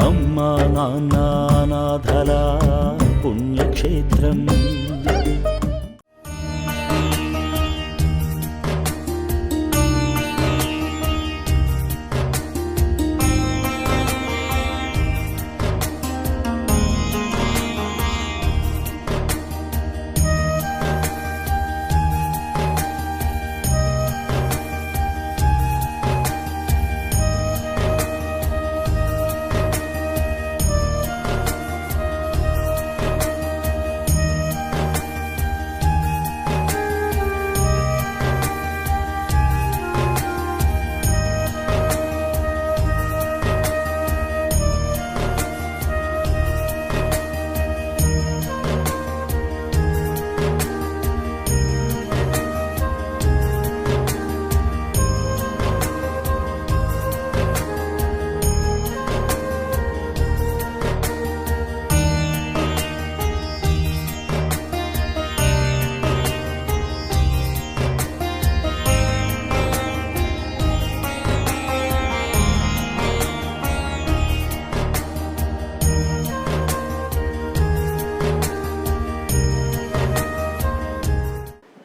అమ్మా నాన్న అనాథల పుణ్యక్షేత్రం.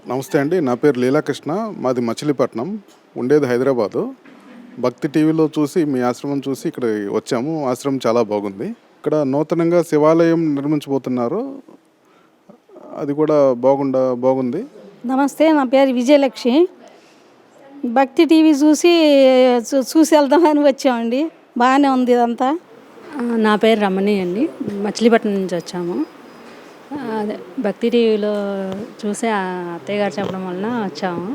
నమస్తే అండి, నా పేరు లీలాకృష్ణ. మాది మచిలీపట్నం, ఉండేది హైదరాబాదు. భక్తి టీవీలో చూసి మీ ఆశ్రమం చూసి ఇక్కడ వచ్చాము. ఆశ్రమం చాలా బాగుంది. ఇక్కడ నూతనంగా శివాలయం నిర్మించబోతున్నారు, అది కూడా బాగుంది. నమస్తే, నా పేరు విజయలక్ష్మి. భక్తి టీవీ చూసి వెళ్దామని వచ్చామండి. బాగానే ఉంది ఇదంతా. నా పేరు రమణి అండి, మచిలీపట్నం నుంచి వచ్చాము. అదే భక్తి టీవీలో చూసి అత్తయ్య గారు చెప్పడం వలన వచ్చాము.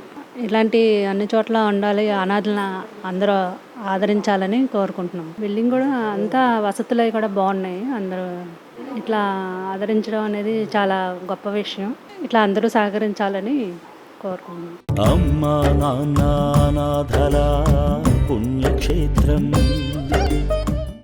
ఇలాంటి అన్ని చోట్ల ఉండాలి, అనాథలను అందరూ ఆదరించాలని కోరుకుంటున్నాం. బిల్డింగ్ కూడా అంతా వసతులు అవి కూడా బాగున్నాయి. అందరూ ఇట్లా ఆదరించడం అనేది చాలా గొప్ప విషయం. ఇట్లా అందరూ సహకరించాలని కోరుకుంటున్నాం. అమ్మా నాన్న అనాథల పుణ్యక్షేత్రం.